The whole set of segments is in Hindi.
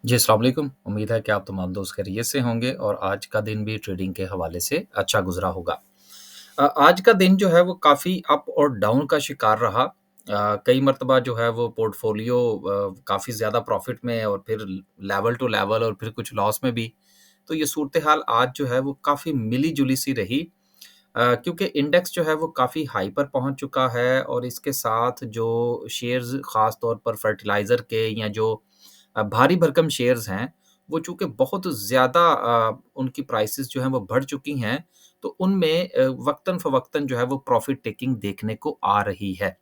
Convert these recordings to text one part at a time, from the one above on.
जी, अस्सलाम वालेकुम। उम्मीद है कि आप तमाम दोस्त खैरियत से होंगे और आज का दिन भी ट्रेडिंग के हवाले से अच्छा गुज़रा होगा। आज का दिन जो है वो काफ़ी अप और डाउन का शिकार रहा। कई मर्तबा जो है वो पोर्टफ़ोलियो काफ़ी ज़्यादा प्रॉफ़िट में और फिर लेवल टू लेवल और फिर कुछ लॉस में भी। तो ये सूरत-ए-हाल आज जो है वो काफ़ी मिली-जुली सी रही। क्योंकि इंडेक्स जो है वो काफ़ी हाई पर पहुँच चुका है और इसके साथ जो शेयर्स ख़ास तौर पर फर्टिलाइज़र के या जो भारी भरकम शेयर्स हैं, वो चूँकि बहुत ज़्यादा उनकी प्राइसेज़ जो हैं वो बढ़ चुकी हैं, तो उनमें वक़्तन-फ़वक़्तन जो है वो प्रॉफ़िट टेकिंग देखने को आ रही है।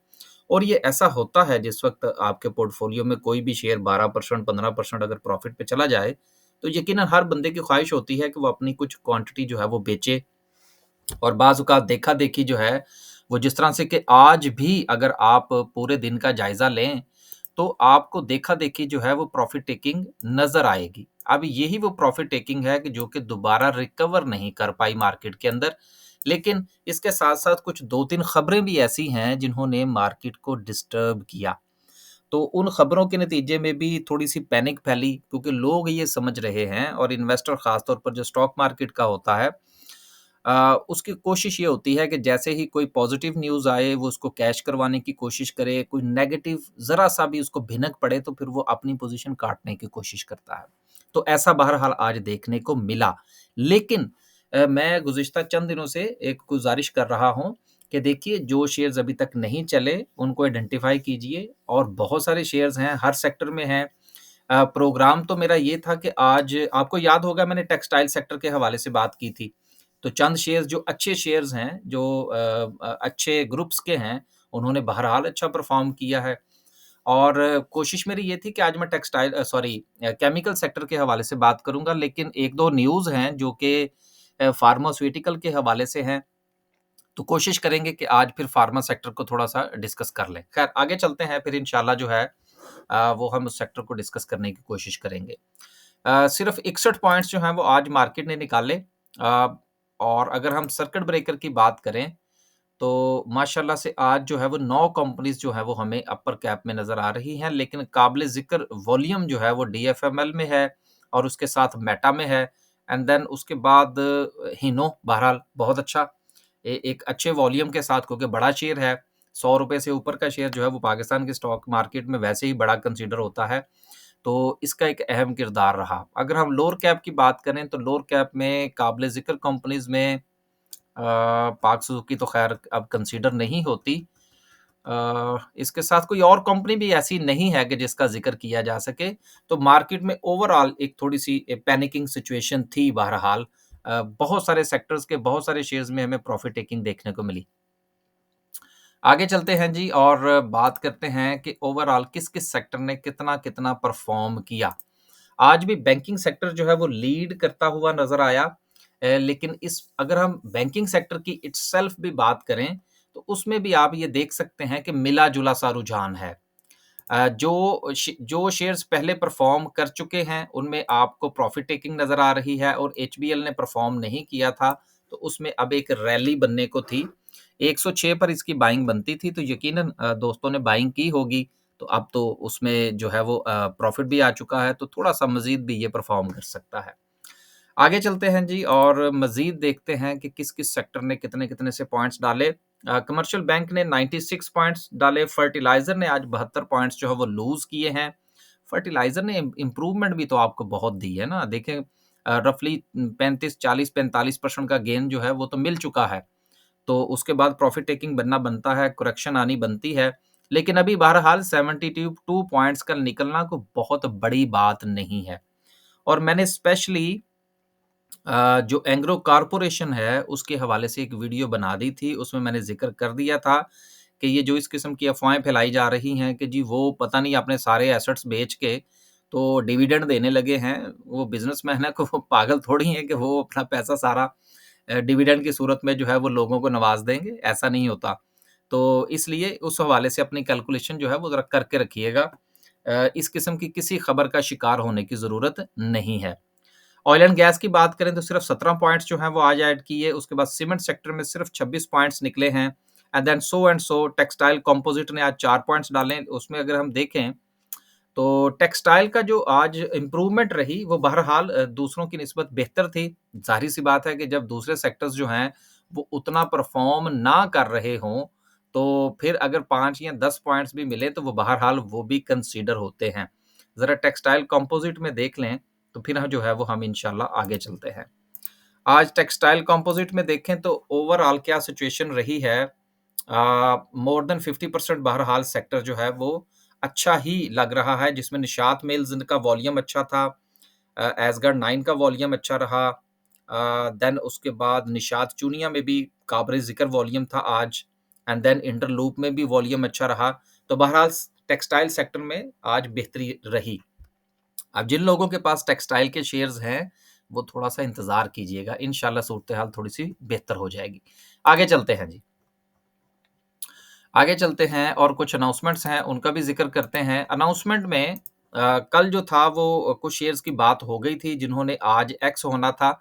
और ये ऐसा होता है जिस वक़्त आपके पोर्टफ़ोलियो में कोई भी शेयर 12% 15% अगर प्रॉफ़िट पे चला जाए, तो यकीनन हर बंदे की ख़्वाहिश होती है कि वो अपनी कुछ क्वांटिटी जो है वो बेचे और बाज़ औक़ात देखा-देखी जो है, वो जिस तरह से कि आज भी अगर आप पूरे दिन का जायज़ा लें, तो आपको देखा-देखी जो है वो प्रॉफ़िट टेकिंग नज़र आएगी। अब यही वो प्रॉफ़िट टेकिंग है कि जो कि दोबारा रिकवर नहीं कर पाई मार्केट के अंदर। लेकिन इसके साथ-साथ कुछ 2-3 खबरें भी ऐसी हैं जिन्होंने मार्केट को डिस्टर्ब किया। तो उन खबरों के नतीजे में भी थोड़ी-सी पैनिक फैली क्योंकि लोग ये समझ रहे हैं और इन्वेस्टर ख़ास तौर पर जो स्टॉक मार्केट का होता है उसकी कोशिश ये होती है कि जैसे ही कोई पॉज़िटिव न्यूज़ आए, वो उसको कैश करवाने की कोशिश करे, कोई नेगेटिव ज़रा-सा भी उसको भिनक पड़े, तो फिर वो अपनी पोज़ीशन काटने की कोशिश करता है। तो ऐसा बहरहाल आज देखने को मिला। लेकिन मैं गुज़िश्ता चंद दिनों से एक गुज़ारिश कर रहा हूँ कि देखिए, जो शेयर्स अभी तक नहीं चले, उनको आइडेंटिफ़ाई कीजिए और बहुत सारे शेयर्स हैं, हर सेक्टर में हैं। प्रोग्राम तो मेरा ये था कि आज आपको याद होगा मैंने टेक्सटाइल सेक्टर के हवाले से बात की थी। तो चंद शेयर्स जो अच्छे शेयर्स हैं, जो अच्छे ग्रुप्स के हैं, उन्होंने बहरहाल अच्छा परफ़ॉर्म किया है और कोशिश मेरी ये थी कि आज मैं केमिकल सेक्टर के हवाले से बात करूँगा, लेकिन 1-2 न्यूज़ हैं जो कि फ़ार्मास्यूटिकल के हवाले से हैं, तो कोशिश करेंगे कि आज फिर फ़ार्मा सेक्टर को थोड़ा-सा डिस्कस कर लें। ख़ैर आगे चलते हैं फिर इंशाल्लाह जो है वो हम उस सेक्टर को डिस्कस करने की कोशिश करेंगे। सिर्फ़ 61 पॉइंट्स जो हैं वो आज मार्केट ने निकाले और अगर हम सर्किट ब्रेकर की बात करें, तो माशाल्लाह से आज जो है वो 9 कंपनीज़ जो हैं वो हमें अपर कैप में नज़र आ रही हैं, लेकिन काबिल-ज़िक्र वॉल्यूम जो है वो डीएफएमएल में है और उसके साथ मेटा में है एंड देन उसके बाद हिनो बहरहाल बहुत अच्छा एक अच्छे वॉल्यूम के साथ क्योंकि बड़ा शेयर है, ₹100 से ऊपर का शेयर जो है वो पाकिस्तान के स्टॉक मार्केट में वैसे ही बड़ा कंसीडर होता है, तो इसका एक अहम किरदार रहा। अगर हम लोअर कैप की बात करें तो लोअर कैप में काबिल-ज़िक्र कंपनीज़ में पाक सुज़ुकी तो ख़ैर अब कंसीडर नहीं होती। इसके साथ कोई और कंपनी भी ऐसी नहीं है कि जिसका ज़िक्र किया जा सके। तो मार्केट में ओवरऑल एक थोड़ी-सी पैनिकिंग सिचुएशन थी बहरहाल। बहुत सारे सेक्टर्स के बहुत सारे शेयर्स में हमें प्रॉफ़िट टेकिंग देखने को मिली। आगे चलते हैं जी और बात करते हैं कि ओवरऑल किस-किस सेक्टर ने कितना-कितना परफ़ॉर्म किया। आज भी बैंकिंग सेक्टर जो है वो लीड करता हुआ नज़र आया। लेकिन इस अगर हम बैंकिंग सेक्टर की इटसेल्फ भी बात करें, तो उसमें भी आप ये देख सकते हैं कि मिला-जुला सा रुझान है। जो शेयर्स पहले परफ़ॉर्म कर चुके हैं, उनमें आपको प्रॉफ़िट टेकिंग नज़र आ रही है और एचबीएल ने परफ़ॉर्म नहीं किया था, तो उसमें अब एक रैली बनने को थी। 106 पर इसकी बाइंग बनती थी, तो यकीनन दोस्तों ने बाइंग की होगी, तो अब तो उसमें जो है वो प्रॉफ़िट भी आ चुका है, तो थोड़ा-सा मज़ीद भी ये परफ़ॉर्म कर सकता है। आगे चलते हैं जी और मज़ीद देखते हैं कि किस-किस सेक्टर ने कितने-कितने से पॉइंट्स डाले। कमर्शियल बैंक ने 96 पॉइंट्स डाले, फर्टिलाइज़र ने आज 72 पॉइंट्स जो है वो लूज़ किए हैं। फर्टिलाइज़र ने इम्प्रूवमेंट भी तो आपको बहुत दी है ना, देखें रफ़ली 35, 40, 45% का गेन जो है वो तो मिल चुका है। तो उसके बाद प्रॉफ़िट टेकिंग बनना बनता है, करेक्शन आनी बनती है। लेकिन अभी बहरहाल 72 टू पॉइंट्स का निकलना कोई बहुत बड़ी बात नहीं है। और मैंने स्पेशली जो एंग्रो कॉर्पोरेशन है, उसके हवाले से एक वीडियो बना दी थी। उसमें मैंने ज़िक्र कर दिया था कि ये जो इस किस्म की अफ़वाहें फैलाई जा रही हैं कि जी वो पता नहीं अपने सारे एसेट्स बेच के तो डिविडेंड देने लगे हैं। वो बिज़नेसमैन है, को वो पागल थोड़ी हैं कि वो अपना पैसा सारा डिविडेंड की सूरत में जो है वो लोगों को नवाज़ देंगे, ऐसा नहीं होता। तो इसलिए उस हवाले से अपनी कैलकुलेशन जो है वो ज़रा करके रखिएगा। इस किस्म की किसी खबर का शिकार होने की ज़रूरत नहीं है। ऑयल एंड गैस की बात करें तो सिर्फ 17 पॉइंट्स जो हैं वो आज ऐड किए। उसके बाद सीमेंट सेक्टर में सिर्फ 26 पॉइंट्स निकले हैं and then so textile composite ने आज 4 पॉइंट्स डाले। उसमें अगर हम देखें तो टेक्सटाइल का जो आज इम्प्रूवमेंट रही वो बहरहाल दूसरों की निस्बत बेहतर थी। ज़ाहिर-सी बात है कि जब दूसरे सेक्टर्स जो हैं वो उतना परफ़ॉर्म ना कर रहे हों, तो फिर अगर 5 या 10 पॉइंट्स भी मिले तो वो बहरहाल वो भी कंसीडर होते हैं। ज़रा टेक्सटाइल कंपोज़िट में देख लें, तो फिर जो है वो हम इंशाल्लाह आगे चलते हैं। आज टेक्सटाइल कंपोज़िट में देखें तो ओवरऑल क्या सिचुएशन रही है, मोर देन 50% बहरहाल सेक्टर जो है वो अच्छा ही लग रहा है, जिसमें निशात मिल्स का वॉल्यूम अच्छा था, एसगढ़ 9 का वॉल्यूम अच्छा रहा, देन उसके बाद निशात चूनिया में भी काबिल ज़िक्र वॉल्यूम था आज, एंड देन इंटरलूप में भी वॉल्यूम अच्छा रहा। तो बहरहाल टेक्सटाइल सेक्टर में आज बेहतरी रही। अब जिन लोगों के पास टेक्सटाइल के शेयर्स हैं, वो थोड़ा-सा इंतज़ार कीजिएगा, इंशाल्लाह सूरत-ए-हाल थोड़ी-सी बेहतर हो जाएगी। आगे चलते हैं जी। आगे चलते हैं और कुछ अनाउंसमेंट्स हैं, उनका भी ज़िक्र करते हैं। अनाउंसमेंट में कल जो था वो कुछ शेयर्स की बात हो गई थी, जिन्होंने आज एक्स होना था।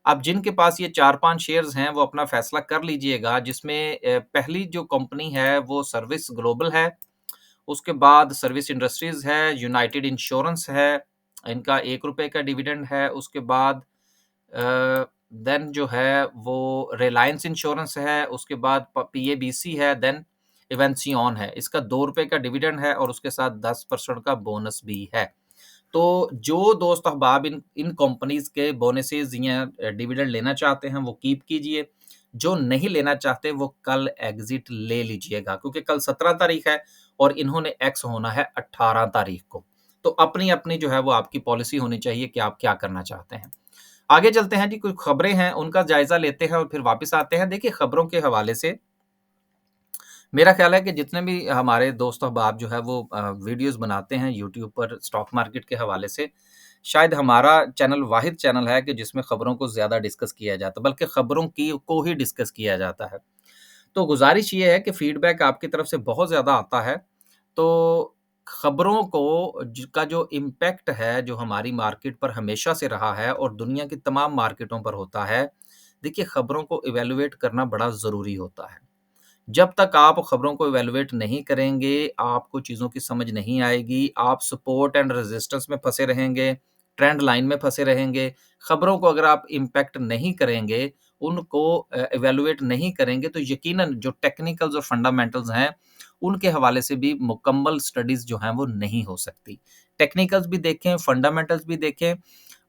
अब जिनके पास ये 4-5 शेयर्स हैं, वो अपना फ़ैसला कर लीजिएगा, जिसमें पहली जो कंपनी है, वो सर्विस ग्लोबल है। उसके बाद सर्विस इंडस्ट्रीज़ है, यूनाइटेड इंश्योरेंस है, इनका ₹1 का डिविडेंड है। उसके बाद देन जो है वो रिलायंस इंश्योरेंस है, उसके बाद पीएबीसी है, देन इवेंसियन है। इसका ₹2 का डिविडेंड है और उसके साथ 10% का बोनस भी है। तो जो दोस्त अहबाब इन इन कंपनीज़ के बोनसेज़ या डिविडेंड लेना चाहते हैं, वो कीप कीजिए। जो नहीं लेना चाहते, वो कल एग्ज़िट ले लीजिएगा, क्योंकि कल 17 तारीख है और इन्होंने एक्स होना है 18 तारीख को। तो अपनी-अपनी जो है वो आपकी पॉलिसी होनी चाहिए कि आप क्या करना चाहते हैं। आगे चलते हैं जी, कुछ खबरें हैं, उनका जायज़ा लेते हैं और फिर वापस आते हैं। देखिए, खबरों के हवाले से मेरा ख़्याल है कि जितने भी हमारे दोस्त अहबाब जो है वो वीडियोज़ बनाते हैं यूट्यूब पर स्टॉक मार्केट के हवाले से, शायद हमारा चैनल वाहिद चैनल है कि जिसमें खबरों को ज़्यादा डिस्कस किया जाता है, बल्कि खबरों की को ही डिस्कस किया जाता है। तो गुज़ारिश ये है कि फ़ीडबैक आपकी तरफ से बहुत ज़्यादा आता है, तो खबरों को का जो इम्पैक्ट है, जो हमारी मार्केट पर हमेशा से रहा है और दुनिया की तमाम मार्केटों पर होता है, देखिए खबरों को इवैल्यूएट करना बड़ा ज़रूरी होता है। जब तक आप खबरों को इवैल्यूएट नहीं करेंगे, आपको चीज़ों की समझ नहीं आएगी, आप सपोर्ट एंड रेजिस्टेंस में फँसे रहेंगे, ट्रेंड लाइन में फँसे रहेंगे। खबरों को अगर आप इम्पैक्ट नहीं करेंगे, उनको इवैल्यूएट नहीं करेंगे, तो यकीनन जो टेक्निकल्स और फंडामेंटल्स हैं, उनके हवाले से भी मुकम्मल स्टडीज़ जो हैं, वो नहीं हो सकती। टेक्निकल्स भी देखें, फंडामेंटल्स भी देखें,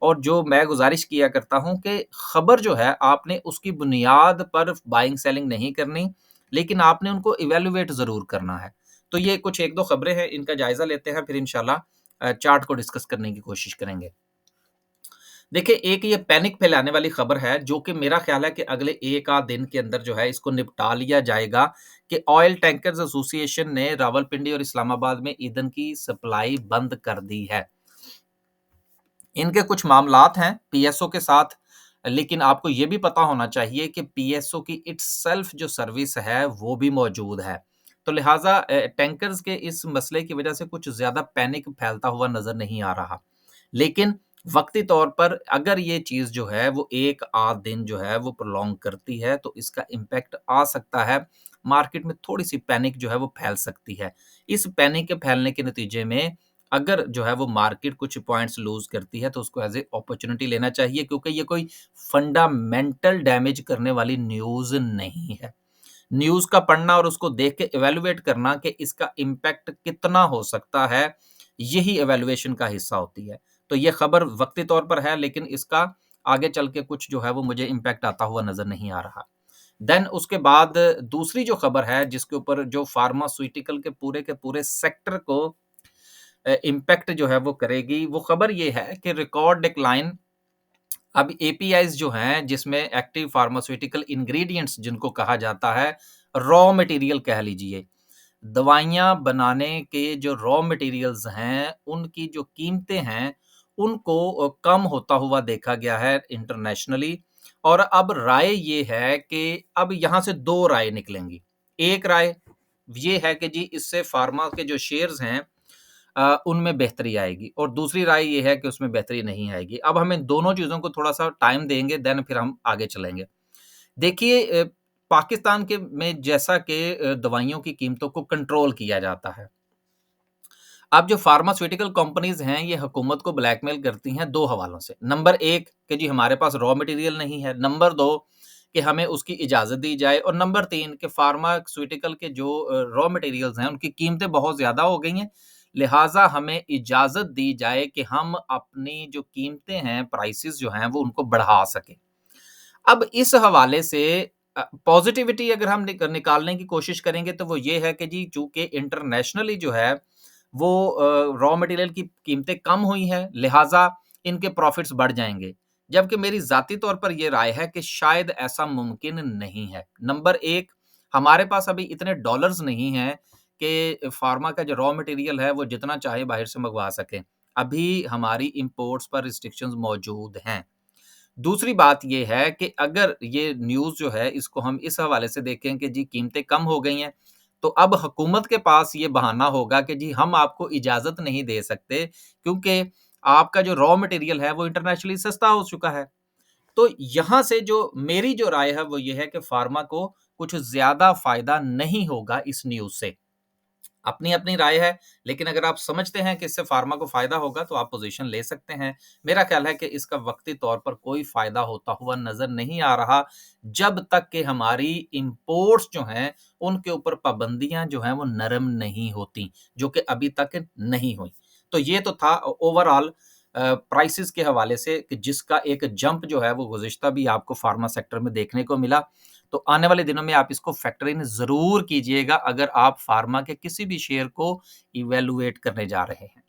और जो मैं गुज़ारिश किया करता हूँ कि खबर जो है, आपने उसकी बुनियाद पर बाइंग सेलिंग नहीं करनी, लेकिन आपने उनको इवैल्यूएट ज़रूर करना है। तो ये कुछ 1-2 खबरें हैं, इनका जायज़ा लेते हैं, फिर इंशाल्लाह चार्ट को डिस्कस करने की कोशिश करेंगे। देखिए, एक ये पैनिक फैलाने वाली खबर है, जो कि मेरा ख़्याल है कि अगले 1 आध दिन के अंदर जो है इसको निपटा लिया जाएगा, कि ऑयल टैंकर्स एसोसिएशन ने रावलपिंडी और इस्लामाबाद में ईंधन की सप्लाई बंद कर दी है। इनके कुछ मामलात हैं पीएसओ के साथ, लेकिन आपको ये भी पता होना चाहिए कि पीएसओ की इट्सेल्फ जो सर्विस है, वो भी मौजूद है। तो लिहाज़ा टैंकर्स के इस मसले की वजह से कुछ ज़्यादा पैनिक फैलता हुआ नज़र नहीं आ रहा। लेकिन वक़्ती तौर पर अगर ये चीज़ जो है वो 1 आध दिन जो है वो प्रोलॉन्ग करती है, तो इसका इम्पैक्ट आ सकता है। मार्केट में थोड़ी-सी पैनिक जो है वो फैल सकती है। इस पैनिक के फैलने के नतीजे में अगर जो है वो मार्केट कुछ पॉइंट्स लूज़ करती है, तो उसको एज़ ए अपॉर्च्युनिटी लेना चाहिए, क्योंकि ये कोई फंडामेंटल डैमेज करने वाली न्यूज़ नहीं है। न्यूज़ का पढ़ना और उसको देख के इवैल्यूएट करना कि इसका इम्पैक्ट कितना हो सकता है, यही इवैल्यूएशन का हिस्सा होती है। तो ये खबर वक़्ती तौर पर है, लेकिन इसका आगे चल के कुछ जो है वो मुझे इम्पैक्ट आता हुआ नज़र नहीं आ रहा। देन उसके बाद दूसरी जो खबर है, जिसके ऊपर जो फार्मास्यूटिकल के पूरे सेक्टर को इम्पैक्ट जो है वो करेगी, वो खबर ये है कि रिकॉर्ड डिक्लाइन। अब एपीआईज़ जो हैं, जिसमें एक्टिव फार्मास्यूटिकल इंग्रीडिएंट्स जिनको कहा जाता है, रॉ मटेरियल कह लीजिए। दवाइयाँ बनाने के जो रॉ मटेरियल्स हैं, उनकी जो कीमतें हैं, उनको कम होता हुआ देखा गया है इंटरनेशनली, और अब राय ये है कि अब यहाँ से 2 राय निकलेंगी। एक राय ये है कि जी इससे फ़ार्मा के जो शेयर्स हैं, उनमें बेहतरी आएगी, और दूसरी राय ये है कि उसमें बेहतरी नहीं आएगी। अब हम इन दोनों चीज़ों को थोड़ा-सा टाइम देंगे, देन फिर हम आगे चलेंगे। देखिए, पाकिस्तान के में जैसा कि दवाइयों की कीमतों को कंट्रोल किया जाता है। अब जो फार्मास्यूटिकल कंपनीज़ हैं, ये हुकूमत को ब्लैकमेल करती हैं 2 हवालों से। नंबर 1 कि जी हमारे पास रॉ मटेरियल नहीं है, नंबर 2 कि हमें उसकी इजाज़त दी जाए और नंबर 3 कि फार्मास्यूटिकल के जो रॉ मटेरियल्स हैं, उनकी कीमतें बहुत ज़्यादा हो गई हैं, लिहाज़ा हमें इजाज़त दी जाए कि हम अपनी जो कीमतें हैं, प्राइसेज़ जो हैं, वो उनको बढ़ा सकें। अब इस हवाले से पॉज़िटिविटी अगर हम निकालने की कोशिश करेंगे तो वो ये है कि जी चूँकि इंटरनेशनली जो है वो रॉ मटेरियल की कीमतें कम हुई हैं, लिहाज़ा इनके प्रॉफ़िट्स बढ़ जाएँगे। जबकि मेरी ज़ाती तौर पर ये राय है कि शायद ऐसा मुमकिन नहीं है। नंबर 1 हमारे पास अभी इतने डॉलर्स नहीं हैं कि फ़ार्मा का जो रॉ मटेरियल है वो जितना चाहे बाहर से मँगवा सकें। अभी हमारी इम्पोर्ट्स पर रिस्ट्रिक्शंस मौजूद हैं। दूसरी बात ये है कि अगर ये न्यूज़ जो है इसको हम इस हवाले से देखें कि जी कीमतें कम हो गई हैं, तो अब हुकूमत के पास ये बहाना होगा कि जी हम आपको इजाज़त नहीं दे सकते क्योंकि आपका जो रॉ मटेरियल है वो इंटरनेशनली सस्ता हो चुका है। तो यहाँ से जो मेरी जो राय है वो ये है कि फ़ार्मा को कुछ ज़्यादा फ़ायदा नहीं होगा इस न्यूज़ से। अपनी-अपनी राय है, लेकिन अगर आप समझते हैं कि इससे फ़ार्मा को फ़ायदा होगा, तो आप पोज़ीशन ले सकते हैं। मेरा ख़्याल है कि इसका वक़्ती तौर पर कोई फ़ायदा होता हुआ नज़र नहीं आ रहा, जब तक कि हमारी इम्पोर्ट्स जो हैं, उनके ऊपर पाबंदियाँ जो हैं, वो नरम नहीं होती, जो कि अभी तक नहीं हुई। तो ये तो था ओवरऑल प्राइसेज़ के हवाले से कि जिसका एक जंप जो है, वो गुज़िश्ता भी आपको फ़ार्मा सेक्टर में देखने को मिला। तो आने वाले दिनों में आप इसको फैक्टर इन ज़रूर कीजिएगा अगर आप फ़ार्मा के किसी भी शेयर को इवैल्यूएट करने जा रहे हैं।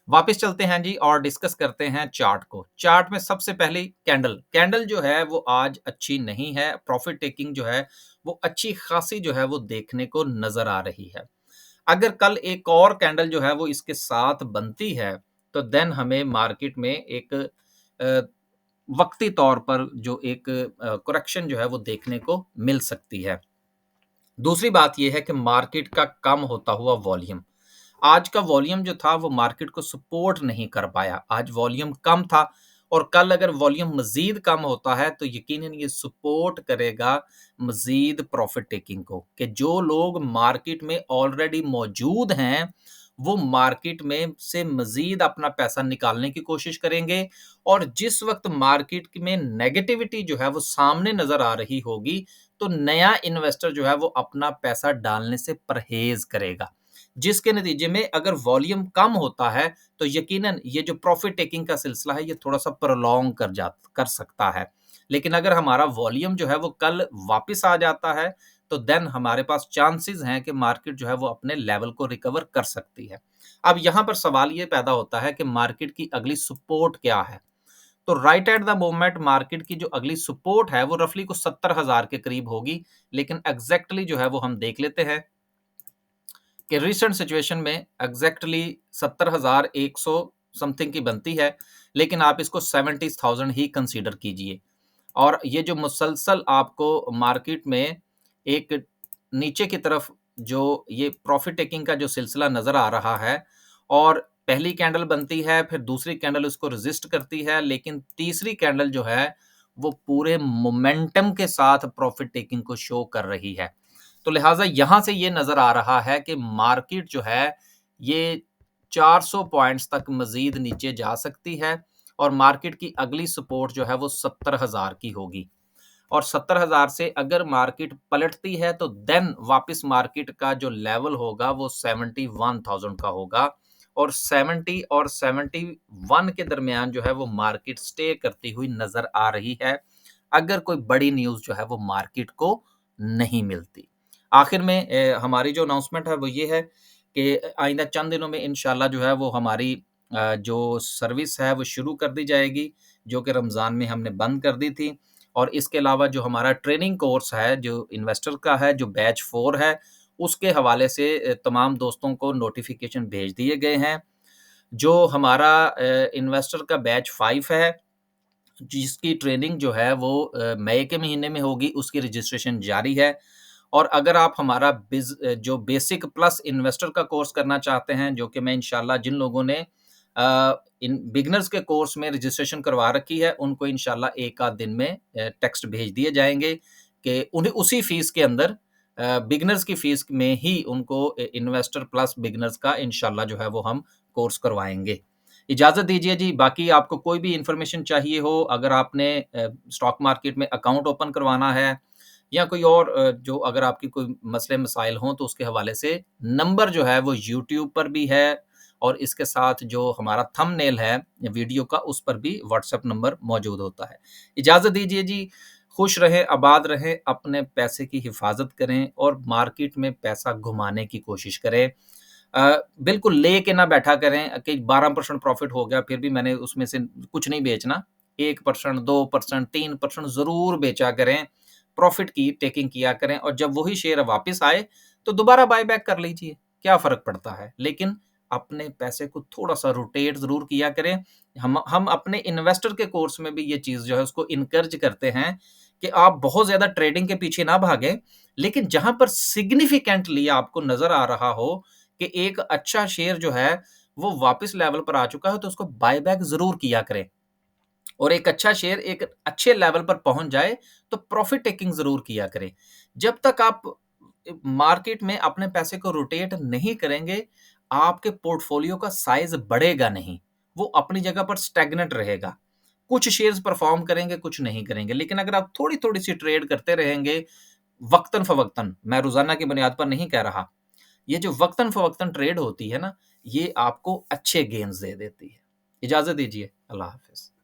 वापस चलते हैं जी और डिस्कस करते हैं चार्ट को। चार्ट में सबसे पहले कैंडल, कैंडल जो है वो आज अच्छी नहीं है, प्रॉफ़िट टेकिंग जो है वो अच्छी खासी जो है वो देखने को नज़र आ रही है। अगर कल एक और कैंडल जो है वो इसके साथ बनती है, तो देन हमें मार्केट में एक अ, वक़्ती तौर पर जो एक करेक्शन जो है वो देखने को मिल सकती है। दूसरी बात ये है कि मार्केट का कम होता हुआ वॉल्यूम। आज का वॉल्यूम जो था वो मार्केट को सपोर्ट नहीं कर पाया। आज वॉल्यूम कम था और कल अगर वॉल्यूम मज़ीद कम होता है तो यकीनन ये सपोर्ट करेगा मज़ीद प्रॉफ़िट टेकिंग को कि जो लोग मार्केट में ऑलरेडी मौजूद हैं, वो मार्केट में से मज़ीद अपना पैसा निकालने की कोशिश करेंगे और जिस वक़्त मार्केट में नेगेटिविटी जो है वो सामने नज़र आ रही होगी, तो नया इन्वेस्टर जो है वो अपना पैसा डालने से परहेज़ करेगा। जिसके नतीजे में अगर वॉल्यूम कम होता है, तो यकीनन ये जो प्रॉफ़िट टेकिंग का सिलसिला है, ये थोड़ा-सा प्रोलॉन्ग कर सकता है। लेकिन अगर हमारा वॉल्यूम जो है वो कल वापस आ जाता है, तो देन हमारे पास चांसेज़ हैं कि मार्केट जो है वो अपने लेवल को रिकवर कर सकती है। अब यहाँ पर सवाल ये पैदा होता है कि मार्केट की अगली सपोर्ट क्या है? तो right at the moment market की जो अगली सपोर्ट है, वो रफ़ली कुछ 70,000 के करीब होगी, लेकिन एग्ज़ैक्टली जो है वो हम देख लेते हैं कि रिसेंट सिचुएशन में एग्ज़ैक्टली 70,100 समथिंग की बनती है, लेकिन आप इसको 70,000 ही कंसीडर कीजिए। और ये जो मुसलसल आपको मार्केट में एक नीचे की तरफ जो ये प्रॉफ़िट टेकिंग का जो सिलसिला नज़र आ रहा है और पहली कैंडल बनती है, फिर दूसरी कैंडल उसको रेज़िस्ट करती है, लेकिन तीसरी कैंडल जो है, वो पूरे मोमेंटम के साथ प्रॉफ़िट टेकिंग को शो कर रही है। तो लिहाज़ा यहाँ से ये नज़र आ रहा है कि मार्केट जो है, ये 400 पॉइंट्स तक मज़ीद नीचे जा सकती है और मार्केट की अगली सपोर्ट जो है वो 70,000 की होगी। और 70,000 से अगर मार्केट पलटती है तो देन वापस मार्केट का जो लेवल होगा वो 71,000 का होगा और 70 और 71 के दरमियान जो है वो मार्केट स्टे करती हुई नज़र आ रही है, अगर कोई बड़ी न्यूज़ जो है वो मार्केट को नहीं मिलती। आखिर में हमारी जो अनाउंसमेंट है वो ये है कि आइंदा चंद दिनों में इंशाल्लाह जो है वो हमारी जो सर्विस है वो शुरू कर दी जाएगी, जो कि रमज़ान में हमने बंद कर दी थी। और इसके अलावा जो हमारा ट्रेनिंग कोर्स है, जो इन्वेस्टर का है, जो बैच 4 है, उसके हवाले से तमाम दोस्तों को नोटिफ़िकेशन भेज दिए गए हैं। जो हमारा इन्वेस्टर का बैच 5 है, जिसकी ट्रेनिंग जो है वो मई के महीने में होगी, उसकी रजिस्ट्रेशन जारी है। और अगर आप हमारा जो बेसिक प्लस इन्वेस्टर का कोर्स करना चाहते हैं, जो कि मैं इंशाल्लाह जिन लोगों ने इन बिगिनर्स के कोर्स में रजिस्ट्रेशन करवा रखी है, उनको इंशाल्लाह 1 आध दिन में टेक्स्ट भेज दिए जाएँगे कि उन्हें उसी फ़ीस के अंदर बिगिनर्स की फीस में ही उनको इन्वेस्टर प्लस बिगिनर्स का इंशाल्लाह जो है वो हम कोर्स करवाएँगे। इजाज़त दीजिए जी, बाकी आपको कोई भी इन्फॉर्मेशन चाहिए हो, अगर आपने स्टॉक मार्केट में अकाउंट ओपन करवाना है या कोई और जो अगर आपकी कोई मसले-मसाइल हों तो उसके हवाले से नंबर जो है वो यूट्यूब पर भी है और इसके साथ जो हमारा थंबनेल है वीडियो का उस पर भी व्हाट्सएप नंबर मौजूद होता है। इजाज़त दीजिए जी, खुश रहें, आबाद रहें, अपने पैसे की हिफ़ाज़त करें और मार्केट में पैसा घुमाने की कोशिश करें। बिल्कुल लेके ना बैठा करें कि 12% प्रॉफ़िट हो गया फिर भी मैंने उसमें से कुछ नहीं बेचना। 1%, 2%, 3% ज़रूर बेचा करें। प्रॉफ़िट की टेकिंग किया करें और जब वही शेयर वापस आए, तो दोबारा बाय बैक कर लीजिए, क्या फ़र्क पड़ता है? लेकिन अपने पैसे को थोड़ा-सा रोटेट ज़रूर किया करें। हम अपने इन्वेस्टर के कोर्स में भी ये चीज़ जो है उसको एनकरेज करते हैं कि आप बहुत ज़्यादा ट्रेडिंग के पीछे ना भागें, लेकिन जहाँ पर सिग्निफिकेंटली आपको नज़र आ रहा हो कि एक अच्छा शेयर जो है, वो वापस लेवल पर आ चुका है, तो उसको बाय बैक ज़रूर किया करें। और एक अच्छा शेयर एक अच्छे लेवल पर पहुँच जाए, तो प्रॉफ़िट टेकिंग ज़रूर किया करें। जब तक आप मार्केट में अपने पैसे को रोटेट नहीं करेंगे, आपके पोर्टफ़ोलियो का साइज़ बढ़ेगा नहीं, वो अपनी जगह पर स्टैग्नेंट रहेगा। कुछ शेयर्स परफ़ॉर्म करेंगे, कुछ नहीं करेंगे, लेकिन अगर आप थोड़ी-थोड़ी सी ट्रेड करते रहेंगे, वक़्तन-फ़वक़्तन, मैं रोज़ाना की बुनियाद पर नहीं कह रहा, ये जो वक़्तन-फ़वक़्तन ट्रेड होती है ना, ये आपको अच्छे गेन्स दे देती है। इजाज़त दीजिए, अल्लाह हाफ़िज़।